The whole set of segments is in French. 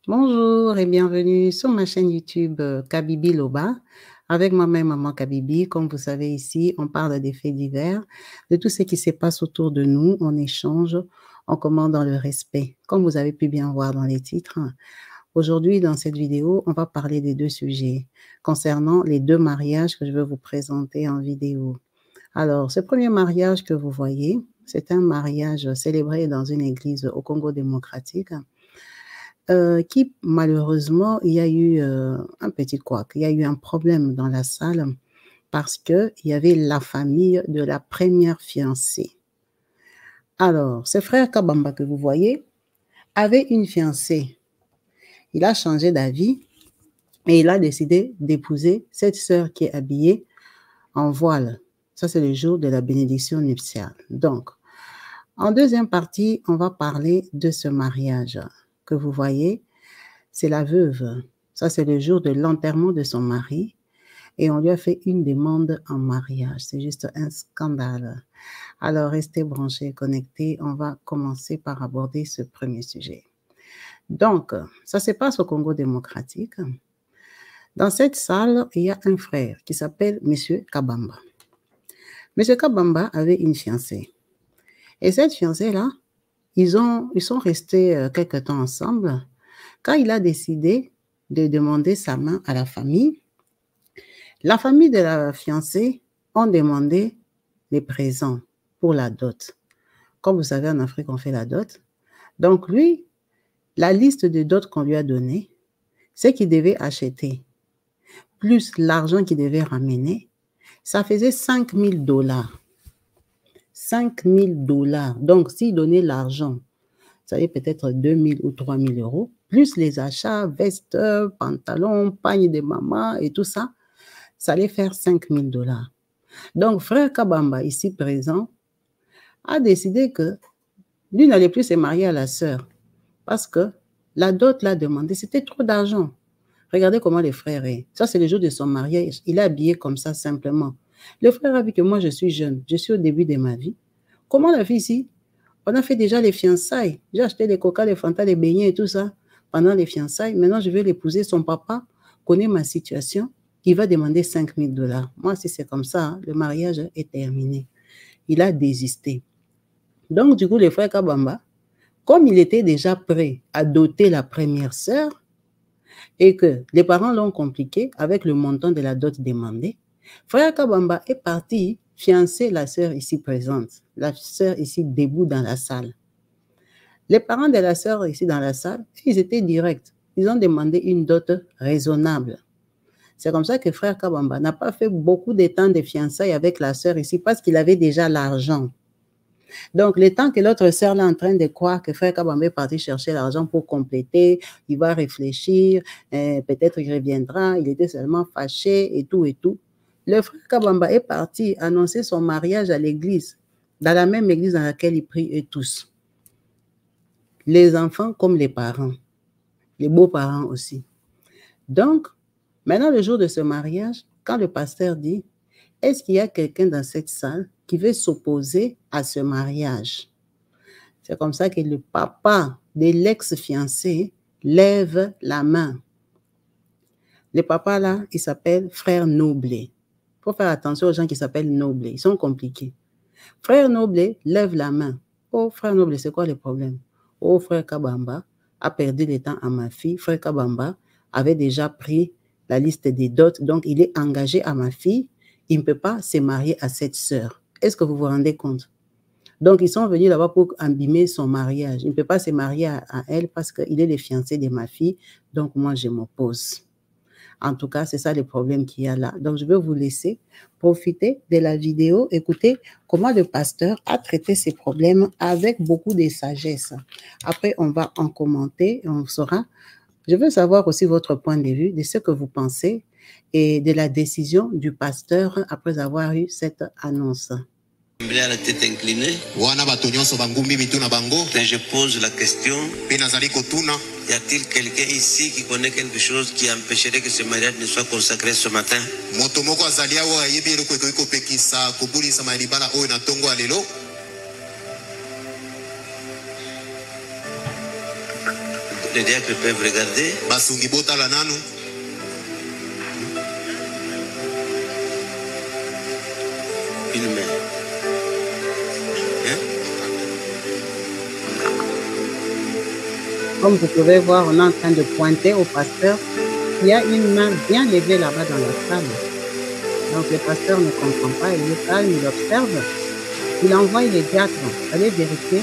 Bonjour et bienvenue sur ma chaîne YouTube Kabibi Loba. Avec moi-même, Maman Kabibi. Comme vous savez ici, on parle des faits divers, de tout ce qui se passe autour de nous. On échange, on commande dans le respect. Comme vous avez pu bien voir dans les titres, aujourd'hui, dans cette vidéo, on va parler des deux sujets concernant les deux mariages que je vais vous présenter en vidéo. Alors, ce premier mariage que vous voyez, c'est un mariage célébré dans une église au Congo démocratique. Qui malheureusement, il y a eu un petit couac, il y a eu un problème dans la salle parce qu'il y avait la famille de la première fiancée. Alors, ce frère Kabamba que vous voyez avait une fiancée. Il a changé d'avis et il a décidé d'épouser cette sœur qui est habillée en voile. Ça, c'est le jour de la bénédiction nuptiale. Donc, en deuxième partie, on va parler de ce mariage que vous voyez. C'est la veuve. Ça, c'est le jour de l'enterrement de son mari. Et on lui a fait une demande en mariage. C'est juste un scandale. Alors, restez branchés, connectés. On va commencer par aborder ce premier sujet. Donc, ça se passe au Congo démocratique. Dans cette salle, il y a un frère qui s'appelle Monsieur Kabamba. Monsieur Kabamba avait une fiancée. Et cette fiancée-là, ils sont restés quelque temps ensemble. Quand il a décidé de demander sa main à la famille de la fiancée ont demandé des présents pour la dot. Comme vous savez, en Afrique, on fait la dot. Donc lui, la liste de dot qu'on lui a donnée, c'est qu'il devait acheter, plus l'argent qu'il devait ramener, ça faisait $5,000. $5,000. Donc, s'il donnait l'argent, ça allait peut-être 2 000 ou 3 000 euros, plus les achats, vestes, pantalons, pagnes de maman et tout ça, ça allait faire $5,000. Donc, frère Kabamba, ici présent, a décidé que lui n'allait plus se marier à la sœur parce que la dot l'a demandé, c'était trop d'argent. Regardez comment le frère est. Ça, c'est le jour de son mariage. Il est habillé comme ça simplement. Le frère a vu que moi, je suis jeune. Je suis au début de ma vie. Comment la fille ici? On a fait déjà les fiançailles. J'ai acheté les coca, les Fanta, les beignets et tout ça pendant les fiançailles. Maintenant, je vais l'épouser. Son papa connaît ma situation. Il va demander $5,000. Moi, si c'est comme ça, le mariage est terminé. Il a désisté. Donc, du coup, le frère Kabamba, comme il était déjà prêt à doter la première sœur et que les parents l'ont compliqué avec le montant de la dot demandée, frère Kabamba est parti fiancer la sœur ici présente, la sœur ici debout dans la salle. Les parents de la sœur ici dans la salle, ils étaient directs. Ils ont demandé une dot raisonnable. C'est comme ça que frère Kabamba n'a pas fait beaucoup de temps de fiançailles avec la sœur ici parce qu'il avait déjà l'argent. Donc, le temps que l'autre sœur est en train de croire que frère Kabamba est parti chercher l'argent pour compléter, il va réfléchir, peut-être il reviendra, il était seulement fâché et tout et tout. Le frère Kabamba est parti annoncer son mariage à l'église, dans la même église dans laquelle ils prient eux tous. Les enfants comme les parents, les beaux-parents aussi. Donc, maintenant, le jour de ce mariage, quand le pasteur dit, est-ce qu'il y a quelqu'un dans cette salle qui veut s'opposer à ce mariage? C'est comme ça que le papa de l'ex-fiancé lève la main. Le papa là, il s'appelle Frère Noblé. Il faut faire attention aux gens qui s'appellent Noblé. Ils sont compliqués. Frère Noblé lève la main. Oh, Frère Noblé, c'est quoi le problème? Oh, Frère Kabamba a perdu le temps à ma fille. Frère Kabamba avait déjà pris la liste des dots, donc il est engagé à ma fille. Il ne peut pas se marier à cette sœur. Est-ce que vous vous rendez compte? Donc, ils sont venus là-bas pour abîmer son mariage. Il ne peut pas se marier à elle parce qu'il est le fiancé de ma fille. Donc, moi, je m'oppose. En tout cas, c'est ça le problème qu'il y a là. Donc, je vais vous laisser profiter de la vidéo, écouter comment le pasteur a traité ces problèmes avec beaucoup de sagesse. Après, on va en commenter et on saura. Je veux savoir aussi votre point de vue, de ce que vous pensez et de la décision du pasteur après avoir eu cette annonce. La tête inclinée. Et je pose la question. Y a-t-il quelqu'un ici qui connaît quelque chose qui empêcherait que ce mariage ne soit consacré ce matin? Les diacres peuvent regarder. Basungi botala nanu. Une main. Hein? Comme vous pouvez voir, on est en train de pointer au pasteur. Il y a une main bien levée là-bas dans la salle. Donc le pasteur ne comprend pas, il est calme, il observe. Il envoie les diacres aller vérifier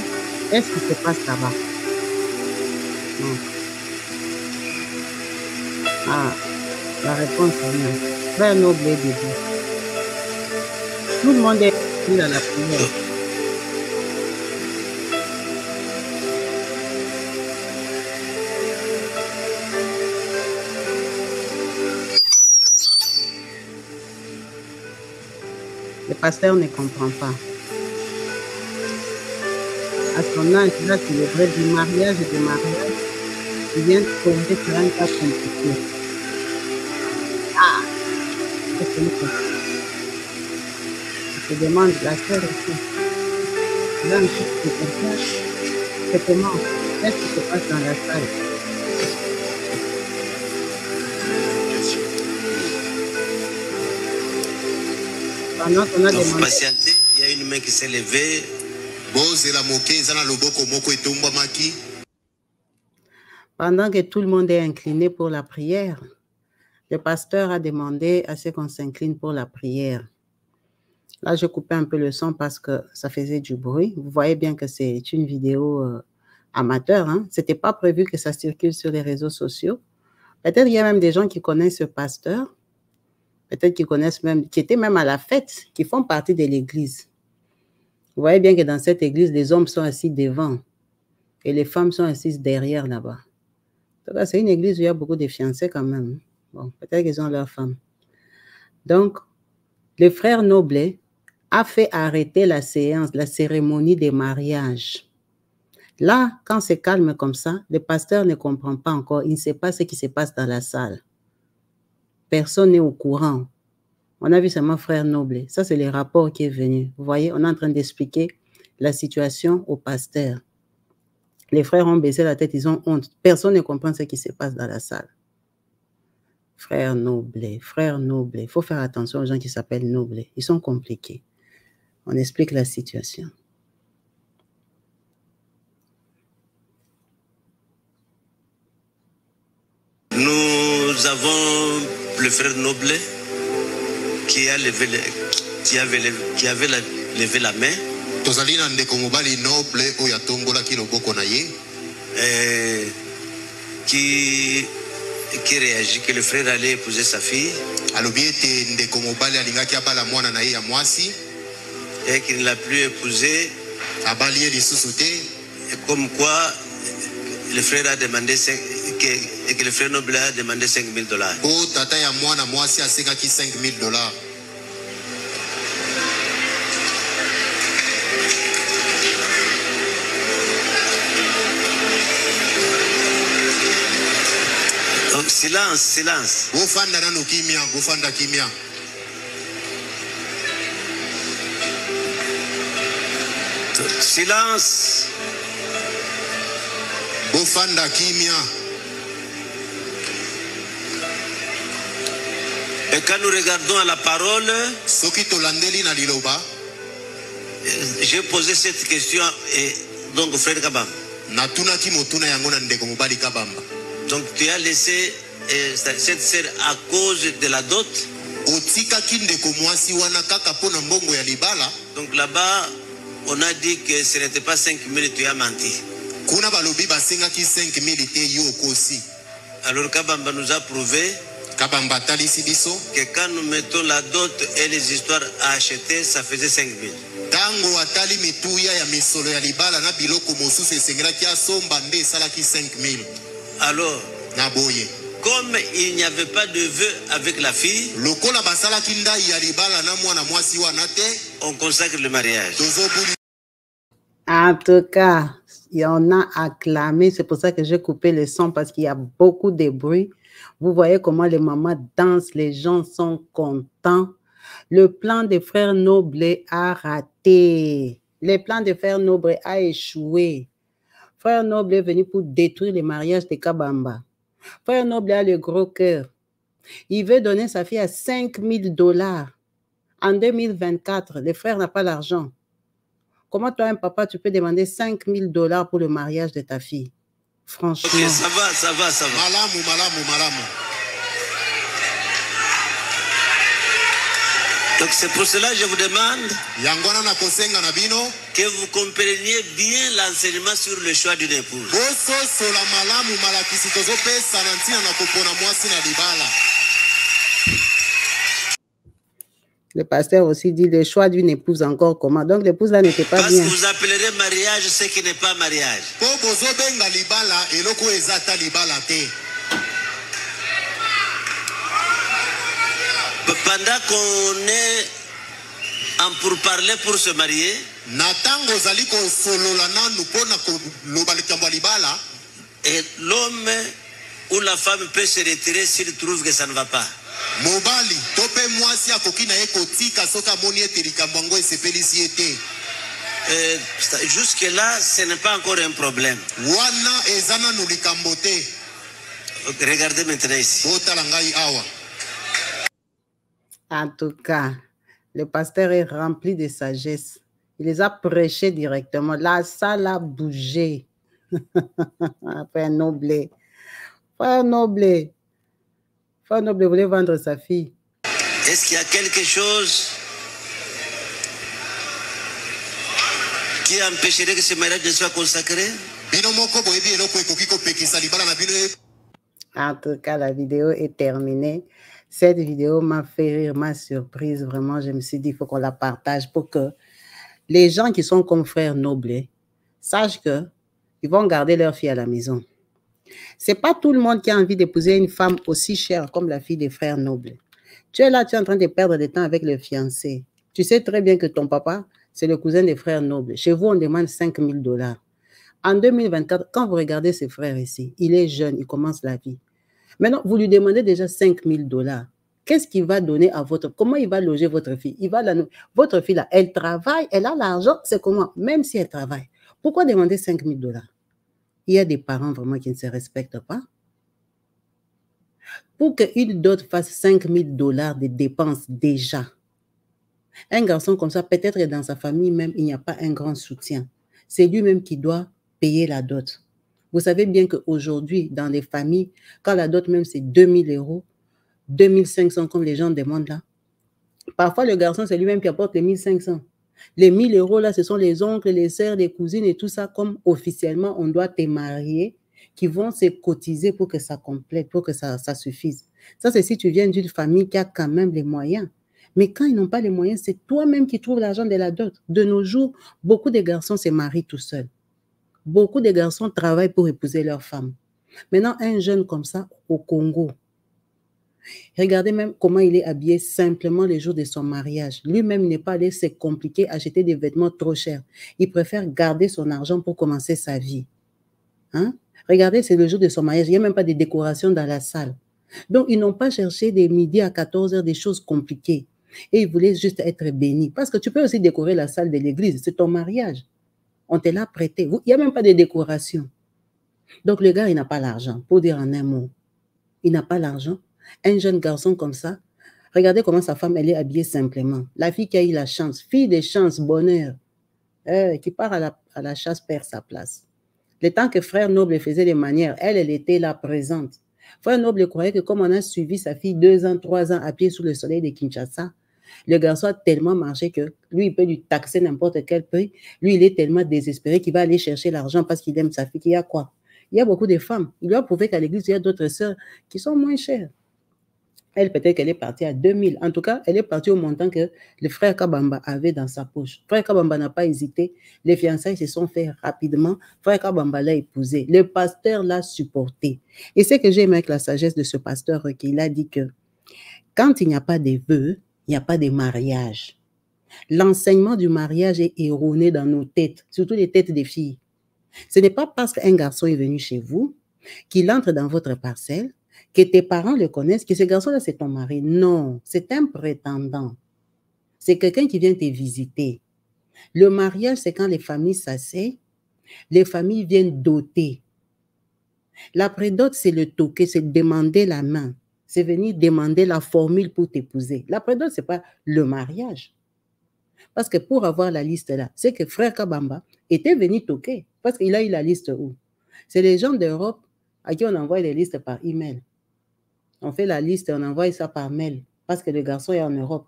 qu'est-ce qui se passe là-bas. Ah, la réponse est non. Frère Noble est debout. Tout le monde est dans la prière. Le pasteur ne comprend pas. À son âge, il a célébré du mariage et du mariage. Il vient de tomber sur un cas compliqué. Ah, qu'est-ce que c'est? Je te demande la sœur aussi. Là, un truc de quelqu'un. C'est comment? Qu'est-ce qui se passe dans la salle? Pendant qu'on a Donc, demandé. patienter, il y a une main qui s'est levée. Pendant que tout le monde est incliné pour la prière, le pasteur a demandé à ce qu'on s'incline pour la prière. Là, je coupais un peu le son parce que ça faisait du bruit. Vous voyez bien que c'est une vidéo amateur. Hein? Ce n'était pas prévu que ça circule sur les réseaux sociaux. Peut-être qu'il y a même des gens qui connaissent ce pasteur. Peut-être qu'ils connaissent même, qui étaient même à la fête, qui font partie de l'église. Vous voyez bien que dans cette église, les hommes sont assis devant et les femmes sont assises derrière là-bas. C'est une église où il y a beaucoup de fiancés quand même. Bon, peut-être qu'ils ont leurs femmes. Donc, le frère Noblet a fait arrêter la séance, la cérémonie des mariages. Là, quand c'est calme comme ça, le pasteur ne comprend pas encore. Il ne sait pas ce qui se passe dans la salle. Personne n'est au courant. On a vu seulement frère Noblet. Ça, c'est le rapport qui est venu. Vous voyez, on est en train d'expliquer la situation au pasteur. Les frères ont baissé la tête, ils ont honte. Personne ne comprend ce qui se passe dans la salle. Frère Noblet, frère Noblet. Il faut faire attention aux gens qui s'appellent Noblet. Ils sont compliqués. On explique la situation. Nous avons le frère Noblet qui avait levé la main. Qui réagit que le frère allait épouser sa fille et qu'il ne l'a plus épousée, et comme quoi le frère a demandé et que le frère Noblet a demandé $5,000. Donc, silence, silence. Silence. Et quand nous regardons à la parole, j'ai posé cette question et donc au frère Kabamba. Donc tu as laissé cette sœur à cause de la dot. Donc là-bas, on a dit que ce n'était pas 5,000, tu as menti. Alors Kabamba nous a prouvé que quand nous mettons la dot et les histoires à acheter, ça faisait 5,000. Alors, comme il n'y avait pas de vœu avec la fille, on consacre le mariage. En tout cas, il y en a acclamé. C'est pour ça que j'ai coupé le son parce qu'il y a beaucoup de bruit. Vous voyez comment les mamans dansent, les gens sont contents. Le plan de frère Noblet a raté. Le plan de frère Noblet a échoué. Frère Noble est venu pour détruire les mariages de Kabamba. Frère Noble a le gros cœur. Il veut donner sa fille à 5 000 $. En 2024, le frère n'a pas l'argent. Comment toi, un papa, tu peux demander 5 000 $ pour le mariage de ta fille? Franchement. Ok, ça va, ça va, ça va. Malamu, malamu, malamu. Donc c'est pour cela que je vous demande Yangwana na kosenga na bino. que vous compreniez bien l'enseignement sur le choix d'une épouse. Boso sola malamu malakisi tozopesa na ntina na kopona mwasi na libala. Le pasteur aussi dit le choix d'une épouse encore comment. Donc l'épouse là n'était pas Parce bien. que vous appellerez mariage ce qui n'est pas mariage. Po bozo benga libala eloko ezata libala te. Pendant qu'on est en pourparler pour se marier, Natango zaliko solola nanu pona ko loba likambo libala. et l'homme ou la femme peut se retirer s'il trouve que ça ne va pas. Mobali tope mwasi akoki na ye kotika soka moni ete likambo yango esepelisi ye te. Jusque-là, ce n'est pas encore un problème. Wana eza nanu likambo te. Regardez maintenant ici. Botala ngai awa. En tout cas, le pasteur est rempli de sagesse. Il les a prêchés directement. La salle a bougé. Frère Noble. Frère Noble. Frère Noble voulait vendre sa fille. Est-ce qu'il y a quelque chose qui empêcherait que ce mariage ne soit consacré? Bino moko boyebi eloko ekoki kopekisa libala na bino. En tout cas, la vidéo est terminée. Cette vidéo m'a fait rire, m'a surprise. Vraiment, je me suis dit, il faut qu'on la partage pour que les gens qui sont comme frère Noble sachent qu'ils vont garder leur fille à la maison. Ce n'est pas tout le monde qui a envie d'épouser une femme aussi chère comme la fille des frères Noble. Tu es là, tu es en train de perdre du temps avec le fiancé. Tu sais très bien que ton papa, c'est le cousin des frères Noble. Chez vous, on demande 5 000 $. En 2024, quand vous regardez ces frères ici, il est jeune, il commence la vie. Maintenant, vous lui demandez déjà 5 000 $. Qu'est-ce qu'il va donner à votre... Comment il va loger votre fille? Votre fille, là, elle travaille, elle a l'argent, c'est comment? Même si elle travaille. Pourquoi demander 5 000 $? Il y a des parents vraiment qui ne se respectent pas. Pour qu'une dot fasse 5 000 $ de dépenses déjà, un garçon comme ça, peut-être dans sa famille même, il n'y a pas un grand soutien. C'est lui-même qui doit payer la dot. Vous savez bien qu'aujourd'hui, dans les familles, quand la dot même c'est 2 000 €, 2 500 comme les gens demandent là, parfois le garçon c'est lui-même qui apporte les 1 500. Les 1 000 € là, ce sont les oncles, les sœurs, les cousines et tout ça, comme officiellement on doit te marier, qui vont se cotiser pour que ça complète, pour que ça suffise. Ça c'est si tu viens d'une famille qui a quand même les moyens. Mais quand ils n'ont pas les moyens, c'est toi-même qui trouves l'argent de la dot. De nos jours, beaucoup de garçons se marient tout seuls. Beaucoup de garçons travaillent pour épouser leur femme. Maintenant, un jeune comme ça, au Congo, regardez même comment il est habillé simplement les jours de son mariage. Lui-même n'est pas allé se compliquer, acheter des vêtements trop chers. Il préfère garder son argent pour commencer sa vie. Hein? Regardez, c'est le jour de son mariage. Il n'y a même pas de décoration dans la salle. Donc, ils n'ont pas cherché des midi à 14 h des choses compliquées. Et ils voulaient juste être bénis. Parce que tu peux aussi décorer la salle de l'église. C'est ton mariage. On te l'a prêté. Il n'y a même pas de décoration. Donc, le gars, il n'a pas l'argent. Pour dire en un mot, il n'a pas l'argent. Un jeune garçon comme ça, regardez comment sa femme, elle est habillée simplement. La fille qui a eu la chance, fille de chance, bonheur, qui part à la chasse perd sa place. Le temps que frère Noble faisait les manières, elle était là présente. Frère Noble croyait que comme on a suivi sa fille 2 ans, 3 ans à pied sous le soleil de Kinshasa, le garçon a tellement marché que lui, il peut lui taxer n'importe quel prix. Lui, il est tellement désespéré qu'il va aller chercher l'argent parce qu'il aime sa fille. Il y a quoi? Il y a beaucoup de femmes. Il lui a prouvé qu'à l'église, il y a d'autres sœurs qui sont moins chères. Elle, peut-être qu'elle est partie à 2 000. En tout cas, elle est partie au montant que le frère Kabamba avait dans sa poche. Frère Kabamba n'a pas hésité. Les fiançailles se sont faites rapidement. Frère Kabamba l'a épousé. Le pasteur l'a supporté. Et c'est que j'aime avec la sagesse de ce pasteur qu'il a dit que quand il n'y a pas de vœux, il n'y a pas de mariage. L'enseignement du mariage est erroné dans nos têtes, surtout les têtes des filles. Ce n'est pas parce qu'un garçon est venu chez vous qu'il entre dans votre parcelle, que tes parents le connaissent, que ce garçon-là, c'est ton mari. Non, c'est un prétendant. C'est quelqu'un qui vient te visiter. Le mariage, c'est quand les familles s'asseyent, Les familles viennent doter. La prédot, c'est le toquer, c'est demander la main. C'est venir demander la formule pour t'épouser. La prédot, ce n'est pas le mariage. Parce que pour avoir la liste là, c'est que frère Kabamba était venu toquer. Parce qu'il a eu la liste où? C'est les gens d'Europe à qui on envoie les listes par email. On fait la liste et on envoie ça par mail. Parce que le garçon est en Europe.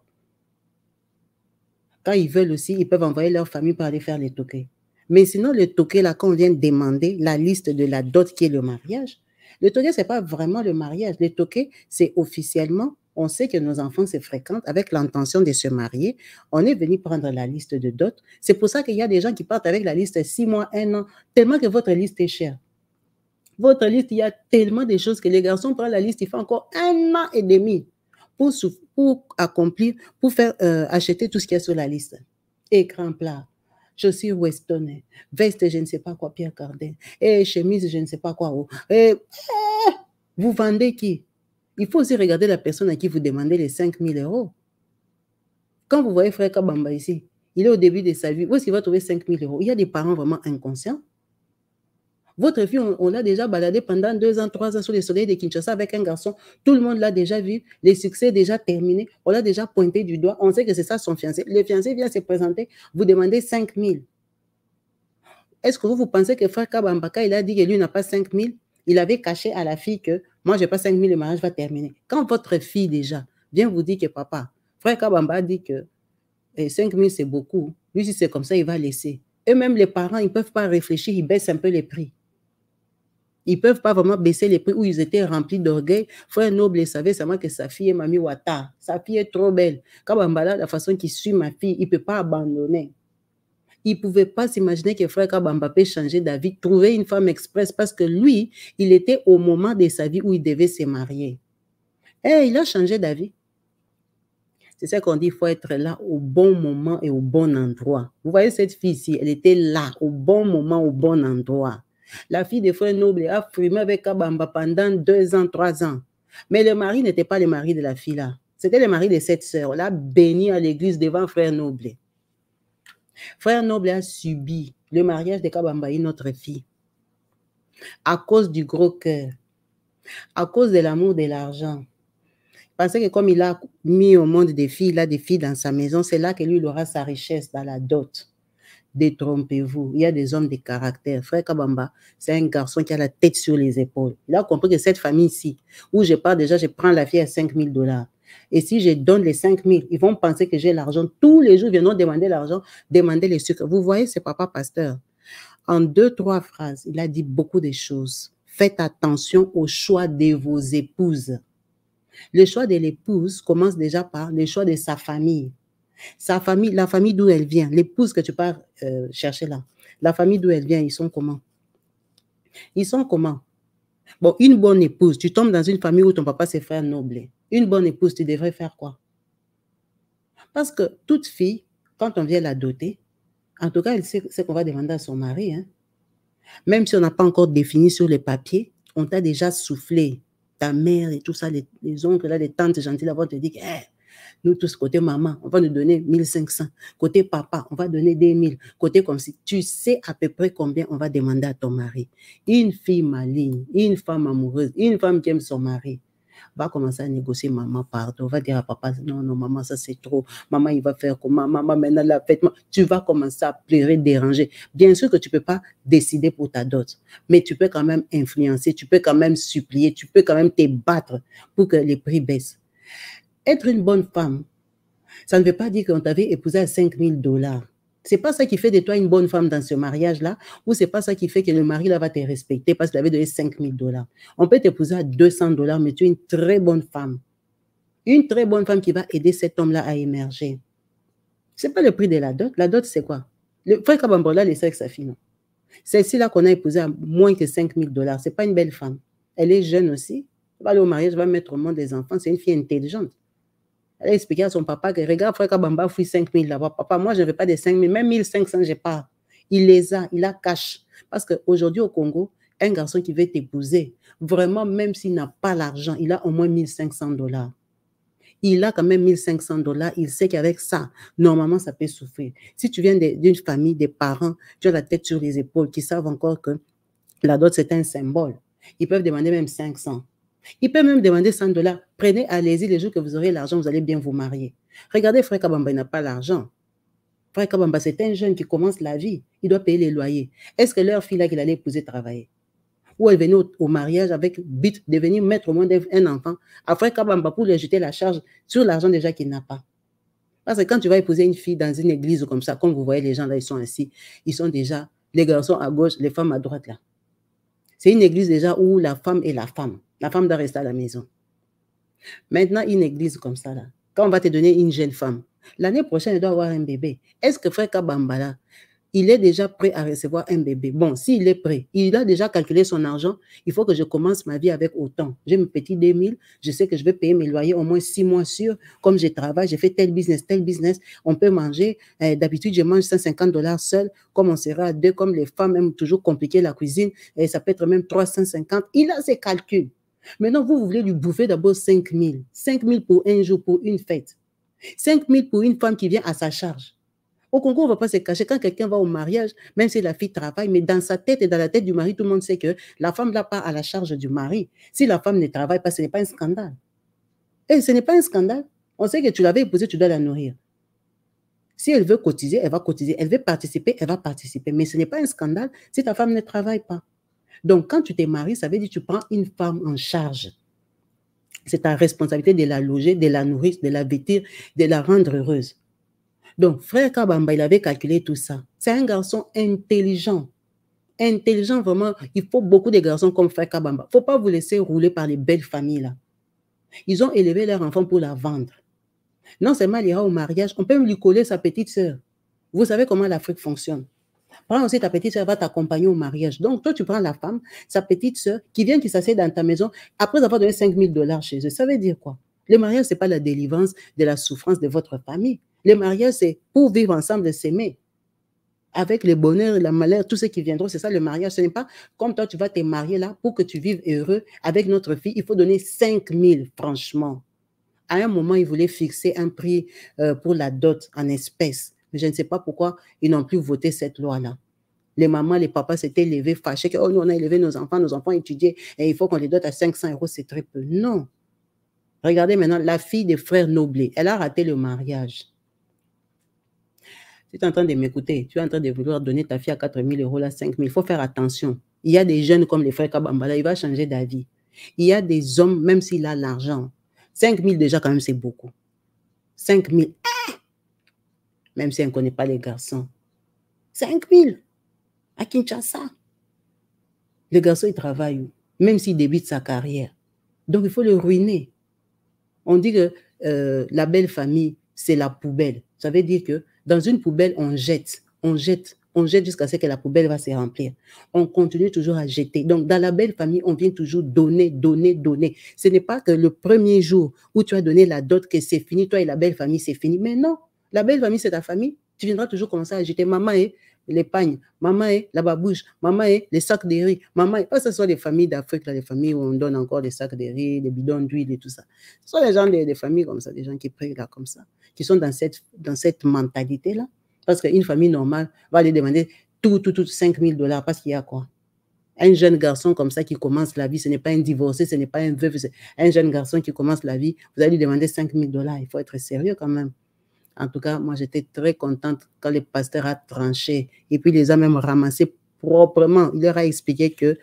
Quand ils veulent aussi, ils peuvent envoyer leur famille pour aller faire les toquets. Mais sinon, le toquet, là, quand on vient demander la liste de la dot qui est le mariage, le toquet, ce n'est pas vraiment le mariage. Le toquet, c'est officiellement, on sait que nos enfants se fréquentent avec l'intention de se marier. On est venu prendre la liste de dot. C'est pour ça qu'il y a des gens qui partent avec la liste 6 mois, 1 an, tellement que votre liste est chère. Votre liste, il y a tellement de choses que les garçons prennent la liste, il faut encore 1 an et demi pour accomplir, pour faire acheter tout ce qu'il y a sur la liste. Écran plat, chaussures Weston, veste je ne sais pas quoi, Pierre Cardin, et chemise je ne sais pas quoi. Vous vendez qui? Il faut aussi regarder la personne à qui vous demandez les 5 000 €. Quand vous voyez frère Kabamba ici, il est au début de sa vie, où est-ce qu'il va trouver 5 000 €? Il y a des parents vraiment inconscients. Votre fille, on l'a déjà baladé pendant 2 ans, 3 ans sur les soleils de Kinshasa avec un garçon. Tout le monde l'a déjà vu. Les succès déjà terminés. On l'a déjà pointé du doigt. On sait que c'est ça son fiancé. Le fiancé vient se présenter. Vous demandez 5 000. Est-ce que vous pensez que frère Kabambaka, il a dit que lui n'a pas 5 000? Il avait caché à la fille que moi, je n'ai pas 5 000, le mariage va terminer. Quand votre fille déjà vient vous dire que papa, frère Kabamba a dit que 5 000 c'est beaucoup. Lui, si c'est comme ça, il va laisser. Eux-mêmes, les parents, ils ne peuvent pas réfléchir. Ils baissent un peu les prix. Ils ne peuvent pas vraiment baisser les prix où ils étaient remplis d'orgueil. Frère Noble savait seulement que sa fille est Mami Wata. Sa fille est trop belle. Kabambala, la façon qu'il suit ma fille, il ne peut pas abandonner. Il ne pouvait pas s'imaginer que frère Kabamba peut changer d'avis, trouver une femme express parce que lui, il était au moment de sa vie où il devait se marier. Et il a changé d'avis. C'est ça qu'on dit, il faut être là au bon moment et au bon endroit. Vous voyez cette fille-ci, elle était là au bon moment, au bon endroit. La fille de frère Noble a fumé avec Kabamba pendant 2 ans, 3 ans. Mais le mari n'était pas le mari de la fille là. C'était le mari de cette sœur. On l'a béni à l'église devant frère Noble. Frère Noble a subi le mariage de Kabamba et notre fille. À cause du gros cœur. À cause de l'amour de l'argent. Parce que comme il a mis au monde des filles, il a des filles dans sa maison, c'est là que lui, il aura sa richesse dans la dot. Détrompez-vous. Il y a des hommes de caractère. Frère Kabamba, c'est un garçon qui a la tête sur les épaules. Il a compris que cette famille-ci, où je pars déjà, je prends la fille à 5 000 $. Et si je donne les 5 000, ils vont penser que j'ai l'argent. Tous les jours, ils viendront demander l'argent, demander les sucres. Vous voyez, c'est papa pasteur. En 2, 3 phrases, il a dit beaucoup de choses. Faites attention au choix de vos épouses. Le choix de l'épouse commence déjà par le choix de sa famille. Sa famille, la famille d'où elle vient, l'épouse que tu pars chercher là, la famille d'où elle vient, ils sont comment? Ils sont comment? Bon, une bonne épouse, tu tombes dans une famille où ton papa c'est frère Noble. Une bonne épouse, tu devrais faire quoi? Parce que toute fille, quand on vient la doter, en tout cas, elle sait ce qu'on va demander à son mari. Hein? Même si on n'a pas encore défini sur les papiers, on t'a déjà soufflé. Ta mère et tout ça, les oncles, là, les tantes gentilles, là, vont te dire que nous tous, côté maman, on va nous donner 1 500. Côté papa, on va donner 2 000. Côté comme si tu sais à peu près combien on va demander à ton mari. Une fille maligne, une femme amoureuse, une femme qui aime son mari, va commencer à négocier maman pardon. On va dire à papa, non, non, maman, ça c'est trop. Maman, il va faire comment? Maman, maintenant, la fête. Tu vas commencer à pleurer, déranger. Bien sûr que tu ne peux pas décider pour ta dot, mais tu peux quand même influencer, tu peux quand même supplier, tu peux quand même te battre pour que les prix baissent. Être une bonne femme, ça ne veut pas dire qu'on t'avait épousé à 5 000 $. C'est pas ça qui fait de toi une bonne femme dans ce mariage-là, ou c'est pas ça qui fait que le mari là va te respecter parce qu'il avait donné 5 000 $. On peut t'épouser à 200 $, mais tu es une très bonne femme. Une très bonne femme qui va aider cet homme-là à émerger. C'est pas le prix de la dot. La dot, c'est quoi? Le frère Kabambola, il est avec sa fille, non? Celle-ci-là qu'on a épousée à moins que 5 000 $, c'est pas une belle femme. Elle est jeune aussi. Elle va aller au mariage, elle va mettre au monde des enfants. C'est une fille intelligente. Elle a expliqué à son papa que regarde, frère Kabamba fouille 5 000 là-bas. Papa, moi, je ne veux pas des 5 000, même 1 500, je pars. Il les a, il a cash. Parce qu'aujourd'hui, au Congo, un garçon qui veut t'épouser, vraiment, même s'il n'a pas l'argent, il a au moins 1 500 $. il a quand même $1 500. Il sait qu'avec ça, normalement, ça peut souffrir. Si tu viens d'une famille, des parents, tu as la tête sur les épaules, qui savent encore que la dot, c'est un symbole. Ils peuvent demander même 500. Ils peuvent même demander $100. Prenez, allez-y, les jours que vous aurez l'argent, vous allez bien vous marier. Regardez, Frère Kabamba, il n'a pas l'argent. Frère Kabamba, c'est un jeune qui commence la vie. Il doit payer les loyers. Est-ce que leur fille là qu'il allait épouser travailler? Ou elle venait au mariage avec but de venir mettre au moins un enfant à Frère Kabamba pour lui jeter la charge sur l'argent déjà qu'il n'a pas. Parce que quand tu vas épouser une fille dans une église comme ça, comme vous voyez les gens là, ils sont assis, ils sont déjà, les garçons à gauche, les femmes à droite là. C'est une église déjà où la femme est la femme. La femme doit rester à la maison. Maintenant, une église comme ça là, quand on va te donner une jeune femme, l'année prochaine, elle doit avoir un bébé. Est-ce que Frère Kabamba là, il est déjà prêt à recevoir un bébé? Bon, s'il est prêt, il a déjà calculé son argent, il faut que je commence ma vie avec autant. J'ai mes petits 2000, je sais que je vais payer mes loyers au moins 6 mois sûrs. Comme je travaille, j'ai fait tel business, on peut manger. D'habitude, je mange $150 seul. Comme on sera à deux, comme les femmes aiment toujours compliquer la cuisine, et ça peut être même 350. Il a ses calculs. Maintenant, vous voulez lui bouffer d'abord 5000. 5000 pour un jour, pour une fête. 5000 pour une femme qui vient à sa charge. Au Congo, on ne va pas se cacher. Quand quelqu'un va au mariage, même si la fille travaille, mais dans sa tête et dans la tête du mari, tout le monde sait que la femme n'a pas à la charge du mari. Si la femme ne travaille pas, ce n'est pas un scandale. Et ce n'est pas un scandale. On sait que tu l'avais épousée, tu dois la nourrir. Si elle veut cotiser, elle va cotiser. Elle veut participer, elle va participer. Mais ce n'est pas un scandale si ta femme ne travaille pas. Donc, quand tu t'es marié, ça veut dire que tu prends une femme en charge. C'est ta responsabilité de la loger, de la nourrir, de la vêtir, de la rendre heureuse. Donc, Frère Kabamba, il avait calculé tout ça. C'est un garçon intelligent. Intelligent, vraiment. Il faut beaucoup de garçons comme Frère Kabamba. Il ne faut pas vous laisser rouler par les belles familles, là. Ils ont élevé leur enfant pour la vendre. Non seulement il ira au mariage, on peut même lui coller sa petite sœur. Vous savez comment l'Afrique fonctionne. Prends aussi ta petite sœur, va t'accompagner au mariage. Donc, toi, tu prends la femme, sa petite sœur, qui vient, qui s'assied dans ta maison, après avoir donné $5000 chez eux. Ça veut dire quoi? Le mariage, ce n'est pas la délivrance de la souffrance de votre famille. Le mariage, c'est pour vivre ensemble et s'aimer. Avec le bonheur et le malheur, tout ce qui viendront, c'est ça le mariage. Ce n'est pas comme toi, tu vas te marier là pour que tu vives heureux avec notre fille. Il faut donner 5000, franchement. À un moment, ils voulaient fixer un prix pour la dot en espèces. Mais je ne sais pas pourquoi ils n'ont plus voté cette loi-là. Les mamans, les papas s'étaient levés, fâchés que oh, nous, on a élevé nos enfants étudiaient et il faut qu'on les dote à 500 €, c'est très peu. Non. Regardez maintenant, la fille des frères Noblet, elle a raté le mariage. Tu es en train de m'écouter, tu es en train de vouloir donner ta fille à 4000 €, là, 5000. Il faut faire attention. Il y a des jeunes comme les frères Kabamba, là, il va changer d'avis. Il y a des hommes, même s'il a l'argent, 5000 déjà, quand même, c'est beaucoup. 5000. Même si on ne connaît pas les garçons. 5000 à Kinshasa. Le garçon, il travaille où? Même s'il débute sa carrière. Donc, il faut le ruiner. On dit que la belle famille, c'est la poubelle. Ça veut dire que dans une poubelle, on jette jusqu'à ce que la poubelle va se remplir. On continue toujours à jeter. Donc, dans la belle famille, on vient toujours donner. Ce n'est pas que le premier jour où tu as donné la dot que c'est fini, toi et la belle famille, c'est fini. Mais non, la belle famille, c'est ta famille. Tu viendras toujours commencer à jeter. Maman est l'épargne, maman est la babouche, maman est les sacs de riz, maman est... Pas que ce soit les familles d'Afrique, les familles où on donne encore des sacs de riz, des bidons d'huile et tout ça. Ce sont les gens des familles comme ça, des gens qui prient là comme ça, qui sont dans cette mentalité-là. Parce qu'une famille normale va aller demander tout 5000 $ parce qu'il y a quoi? Un jeune garçon comme ça qui commence la vie, ce n'est pas un divorcé, ce n'est pas un veuf, c'est un jeune garçon qui commence la vie, vous allez lui demander 5000 $. Il faut être sérieux quand même. En tout cas, moi, j'étais très contente quand le pasteur a tranché et puis il les a même ramassés proprement. Il leur a expliqué que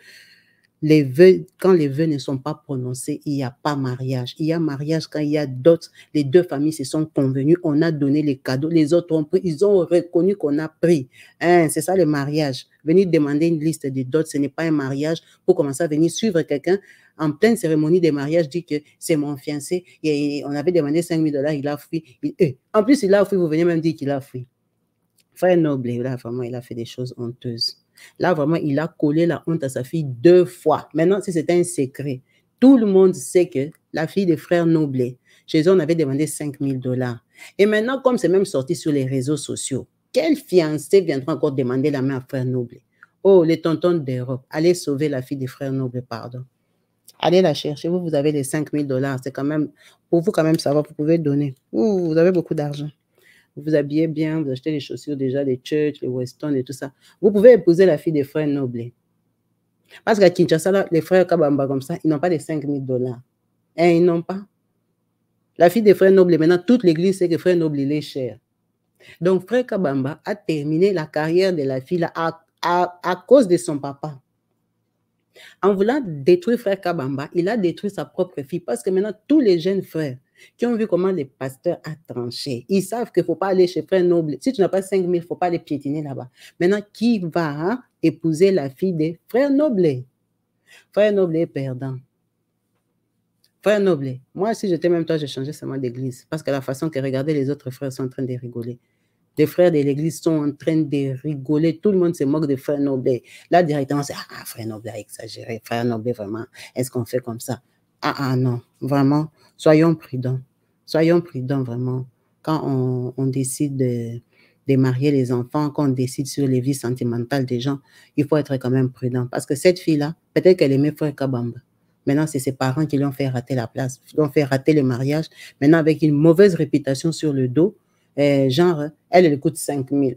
les vœux, quand les vœux ne sont pas prononcés, il n'y a pas mariage. Il y a mariage quand il y a d'autres. Les deux familles se sont convenues, on a donné les cadeaux, les autres ont pris, ils ont reconnu qu'on a pris. Hein, c'est ça le mariage. Venir demander une liste de dots, ce n'est pas un mariage. Pour commencer à venir suivre quelqu'un en pleine cérémonie de mariage, dit que c'est mon fiancé, et on avait demandé 5000 $, il a fui. En plus, il a fui, vous venez même dire qu'il a fui. Frère Noblet, là, vraiment, il a fait des choses honteuses. Là, vraiment, il a collé la honte à sa fille 2 fois. Maintenant, si c'était un secret, tout le monde sait que la fille des frères Noblet, chez eux, on avait demandé 5000 $. Et maintenant, comme c'est même sorti sur les réseaux sociaux, quel fiancé viendra encore demander la main à frère Noblet? Oh, les tontons d'Europe, allez sauver la fille des frères Noblet, pardon. Allez la chercher. Vous avez les 5 000 $. C'est quand même, pour vous, quand même, ça va. Vous pouvez donner. Vous avez beaucoup d'argent. Vous vous habillez bien, vous achetez les chaussures déjà, les Church, les Weston et tout ça. Vous pouvez épouser la fille des frères Noble. Parce qu'à Kinshasa, là, les frères Kabamba comme ça, ils n'ont pas les 5 000 $. Ils n'ont pas. La fille des frères Noble, maintenant, toute l'église sait que frère Noble, il est cher. Donc, frère Kabamba a terminé la carrière de la fille là, à cause de son papa. En voulant détruire frère Kabamba, il a détruit sa propre fille. Parce que maintenant, tous les jeunes frères qui ont vu comment le pasteur a tranché, ils savent qu'il ne faut pas aller chez frère Noble. Si tu n'as pas 5 000, il ne faut pas aller piétiner là-bas. Maintenant, qui va épouser la fille des frères Noble? Frère Noble est perdant. Frère Noble, moi, si j'étais même toi, j'ai changé seulement d'église. Parce que la façon que regardez les autres frères sont en train de rigoler. Les frères de l'église sont en train de rigoler. Tout le monde se moque de frère Noble. Là, directement, c'est « Ah, frère Noble a exagéré. Frère Noble, vraiment, est-ce qu'on fait comme ça? » Non, vraiment, soyons prudents. Soyons prudents, vraiment. Quand on décide de marier les enfants, quand on décide sur les vies sentimentales des gens, il faut être quand même prudent. Parce que cette fille-là, peut-être qu'elle aimait frère Kabamba. Maintenant, c'est ses parents qui lui ont fait rater la place, qui lui ont fait rater le mariage. Maintenant, avec une mauvaise réputation sur le dos, genre, elle coûte 5 000.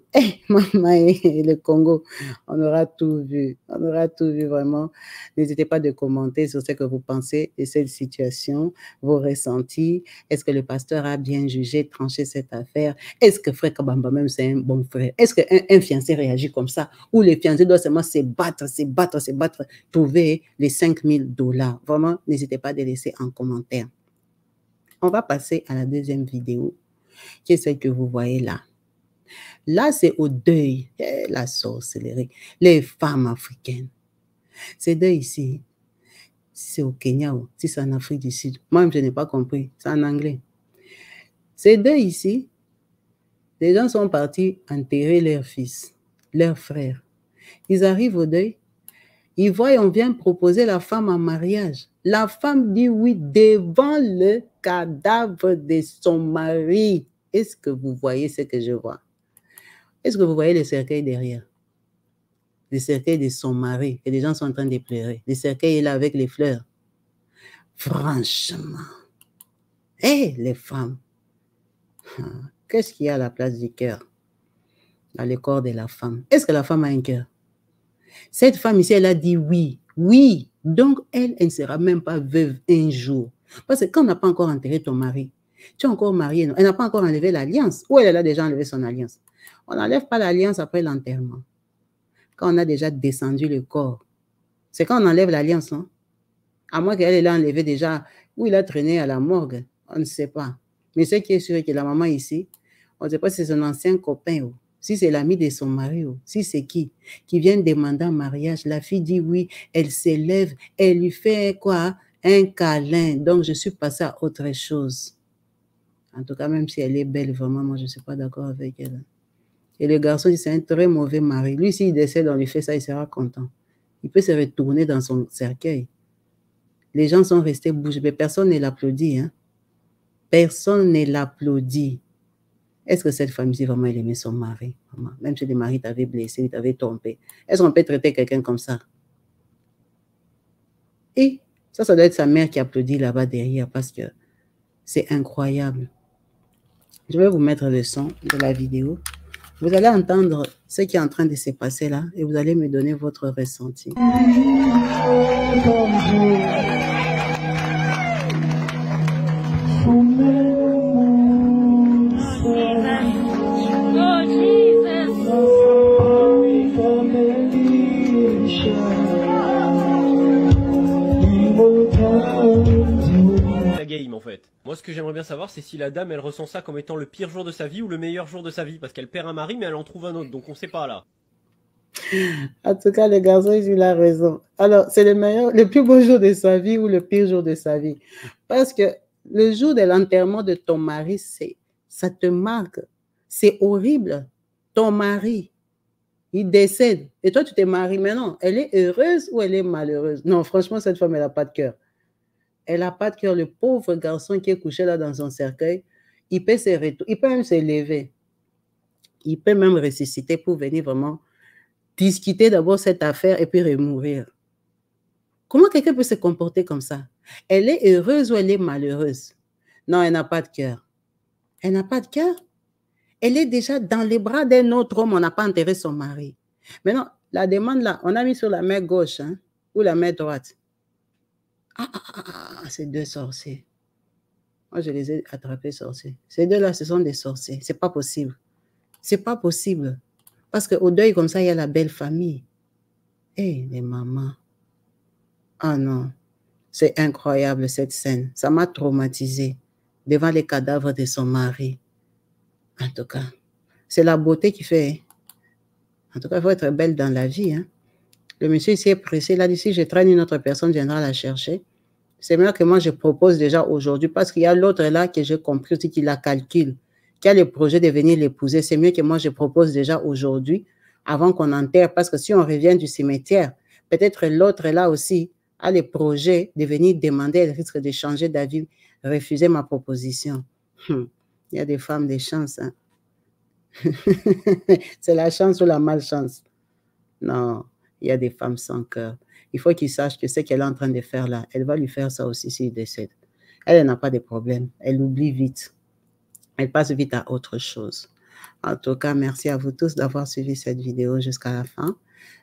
Maman, le Congo, on aura tout vu. On aura tout vu, vraiment. N'hésitez pas de commenter sur ce que vous pensez de cette situation, vos ressentis. Est-ce que le pasteur a bien jugé, tranché cette affaire? Est-ce que frère Kabamba, même, c'est un bon frère? Est-ce qu'un fiancé réagit comme ça? Ou les fiancés doivent seulement se battre, trouver les 5 000 $? Vraiment, n'hésitez pas de laisser en commentaire. On va passer à la deuxième vidéo, qui est celle que vous voyez là. Là, c'est au deuil, la sorcellerie, les femmes africaines. C'est deuil ici, c'est au Kenya, si c'est en Afrique du Sud. Moi-même, je n'ai pas compris, c'est en anglais. C'est deuil ici, les gens sont partis enterrer leur fils, leur frère. Ils arrivent au deuil, ils voient, on vient proposer la femme en mariage. La femme dit oui devant le cadavre de son mari. Est-ce que vous voyez ce que je vois? Est-ce que vous voyez le cercueil derrière? Le cercueil de son mari, et les gens sont en train de pleurer. Le cercueil est là avec les fleurs. Franchement. Les femmes. Qu'est-ce qu'il y a à la place du cœur? Dans le corps de la femme. Est-ce que la femme a un cœur? Cette femme ici, elle a dit oui. Oui. Donc, elle ne sera même pas veuve un jour. Parce que quand on n'a pas encore enterré ton mari, tu es encore marié, non? Elle n'a pas encore enlevé l'alliance. Ou elle a déjà enlevé son alliance? On n'enlève pas l'alliance après l'enterrement. Quand on a déjà descendu le corps. C'est quand on enlève l'alliance, non? À moins qu'elle l'a enlevé déjà, ou il a traîné à la morgue. On ne sait pas. Mais ce qui est sûr, c'est que la maman ici, on ne sait pas si c'est son ancien copain ou si c'est l'ami de son mari ou si c'est qui vient demander un mariage. La fille dit oui, elle s'élève, elle lui fait quoi? Un câlin. Donc, je suis passée à autre chose. En tout cas, même si elle est belle, vraiment, moi, je ne suis pas d'accord avec elle. Et le garçon dit, c'est un très mauvais mari. Lui, s'il décède, on lui fait ça, il sera content. Il peut se retourner dans son cercueil. Les gens sont restés bouche bée. Personne ne l'applaudit. Hein? Personne ne l'applaudit. Est-ce que cette femme-ci, vraiment, elle aimait son mari? Vraiment. Même si le mari t'avait blessé, il t'avait trompé. Est-ce qu'on peut traiter quelqu'un comme ça? Et ça doit être sa mère qui applaudit là-bas derrière parce que c'est incroyable. Je vais vous mettre le son de la vidéo. Vous allez entendre ce qui est en train de se passer là et vous allez me donner votre ressenti. Game en fait. Moi ce que j'aimerais bien savoir c'est si la dame elle ressent ça comme étant le pire jour de sa vie ou le meilleur jour de sa vie parce qu'elle perd un mari mais elle en trouve un autre donc on sait pas là. En tout cas le garçon il a raison. Alors c'est le plus beau jour de sa vie ou le pire jour de sa vie parce que le jour de l'enterrement de ton mari ça te marque, c'est horrible. Ton mari il décède et toi tu t'es marié, mais non, elle est heureuse ou elle est malheureuse? Non, franchement cette femme elle n'a pas de cœur. Elle n'a pas de cœur. Le pauvre garçon qui est couché là dans son cercueil, il peut même se lever. Il peut même ressusciter pour venir vraiment discuter d'abord cette affaire et puis remourir. Comment quelqu'un peut se comporter comme ça? Elle est heureuse ou elle est malheureuse? Non, elle n'a pas de cœur. Elle n'a pas de cœur. Elle est déjà dans les bras d'un autre homme. On n'a pas enterré son mari. Maintenant, la demande là, on a mis sur la main gauche hein, ou la main droite. C'est deux sorciers. Moi, je les ai attrapés sorciers. Ces deux-là, ce sont des sorciers. C'est pas possible. C'est pas possible. Parce qu'au deuil comme ça, il y a la belle famille. Eh, les mamans. Ah non. C'est incroyable cette scène. Ça m'a traumatisée devant les cadavres de son mari. En tout cas, c'est la beauté qui fait. En tout cas, il faut être belle dans la vie. Hein. Le monsieur ici est pressé. Là, d'ici, je traîne une autre personne, viendra la chercher. C'est mieux que moi, je propose déjà aujourd'hui parce qu'il y a l'autre là que j'ai compris aussi qui la calcule, qui a le projet de venir l'épouser. C'est mieux que moi, je propose déjà aujourd'hui avant qu'on enterre parce que si on revient du cimetière, peut-être l'autre là aussi a le projet de venir demander, elle risque de changer d'avis, refuser ma proposition. Il y a des femmes de chance. Hein. C'est la chance ou la malchance. Non, il y a des femmes sans cœur. Il faut qu'il sache que ce qu'elle est en train de faire là, elle va lui faire ça aussi s'il décède. Elle n'a pas de problème. Elle oublie vite. Elle passe vite à autre chose. En tout cas, merci à vous tous d'avoir suivi cette vidéo jusqu'à la fin.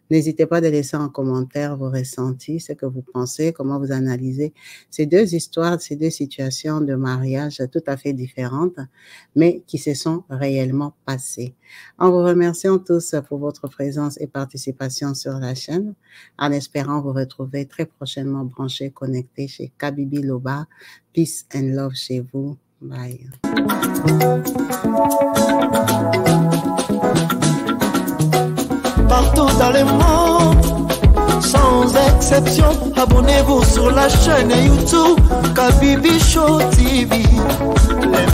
N'hésitez pas à laisser en commentaire vos ressentis, ce que vous pensez, comment vous analysez ces deux histoires, ces deux situations de mariage tout à fait différentes, mais qui se sont réellement passées. En vous remerciant tous pour votre présence et participation sur la chaîne, en espérant vous retrouver très prochainement branchés, connectés chez Kabibi Loba. Peace and love chez vous. Bye. Partout dans le monde, sans exception, abonnez-vous sur la chaîne YouTube Kabibi Show TV.